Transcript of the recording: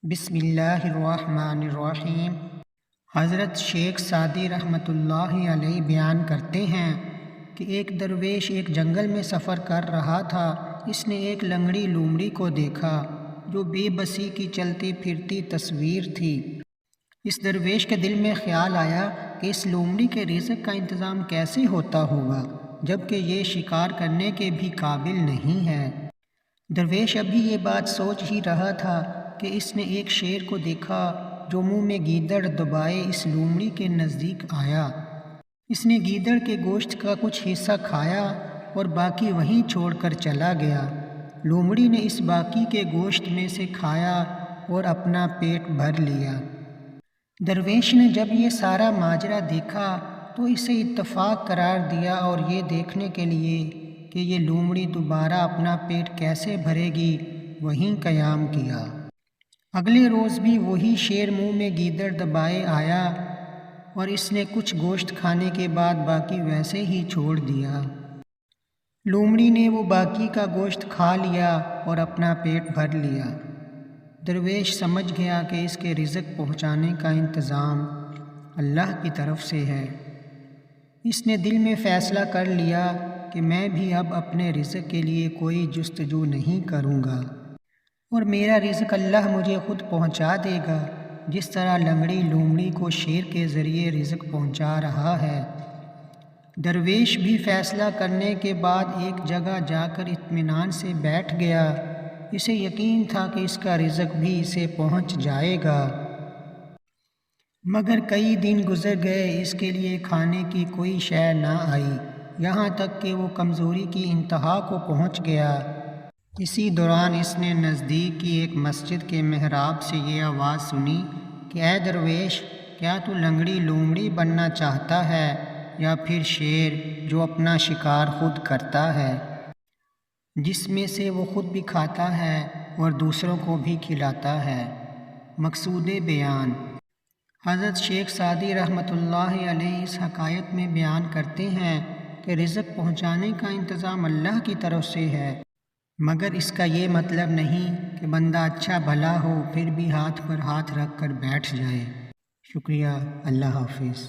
بسم اللہ الرحمن الرحیم۔ حضرت شیخ سعدی رحمۃ اللہ علیہ بیان کرتے ہیں کہ ایک درویش ایک جنگل میں سفر کر رہا تھا۔ اس نے ایک لنگڑی لومڑی کو دیکھا جو بے بسی کی چلتی پھرتی تصویر تھی۔ اس درویش کے دل میں خیال آیا کہ اس لومڑی کے رزق کا انتظام کیسے ہوتا ہوگا جب کہ یہ شکار کرنے کے بھی قابل نہیں ہے۔ درویش ابھی یہ بات سوچ ہی رہا تھا کہ اس نے ایک شیر کو دیکھا جو منہ میں گیدڑ دبائے اس لومڑی کے نزدیک آیا۔ اس نے گیدڑ کے گوشت کا کچھ حصہ کھایا اور باقی وہیں چھوڑ کر چلا گیا۔ لومڑی نے اس باقی کے گوشت میں سے کھایا اور اپنا پیٹ بھر لیا۔ درویش نے جب یہ سارا ماجرا دیکھا تو اسے اتفاق قرار دیا اور یہ دیکھنے کے لیے کہ یہ لومڑی دوبارہ اپنا پیٹ کیسے بھرے گی وہیں قیام کیا۔ اگلے روز بھی وہی شیر منہ میں گیدڑ دبائے آیا اور اس نے کچھ گوشت کھانے کے بعد باقی ویسے ہی چھوڑ دیا۔ لومڑی نے وہ باقی کا گوشت کھا لیا اور اپنا پیٹ بھر لیا۔ درویش سمجھ گیا کہ اس کے رزق پہنچانے کا انتظام اللہ کی طرف سے ہے۔ اس نے دل میں فیصلہ کر لیا کہ میں بھی اب اپنے رزق کے لیے کوئی جستجو نہیں کروں گا اور میرا رزق اللہ مجھے خود پہنچا دے گا، جس طرح لنگڑی لومڑی کو شیر کے ذریعے رزق پہنچا رہا ہے۔ درویش بھی فیصلہ کرنے کے بعد ایک جگہ جا کر اطمینان سے بیٹھ گیا۔ اسے یقین تھا کہ اس کا رزق بھی اسے پہنچ جائے گا۔ مگر کئی دن گزر گئے، اس کے لیے کھانے کی کوئی شے نہ آئی، یہاں تک کہ وہ کمزوری کی انتہا کو پہنچ گیا۔ اسی دوران اس نے نزدیک کی ایک مسجد کے محراب سے یہ آواز سنی کہ اے درویش، کیا تو لنگڑی لومڑی بننا چاہتا ہے یا پھر شیر جو اپنا شکار خود کرتا ہے، جس میں سے وہ خود بھی کھاتا ہے اور دوسروں کو بھی کھلاتا ہے؟ مقصود بیان۔ حضرت شیخ سعدی رحمۃ اللہ علیہ اس حکایت میں بیان کرتے ہیں کہ رزق پہنچانے کا انتظام اللہ کی طرف سے ہے، مگر اس کا یہ مطلب نہیں کہ بندہ اچھا بھلا ہو پھر بھی ہاتھ پر ہاتھ رکھ کر بیٹھ جائے۔ شکریہ۔ اللہ حافظ۔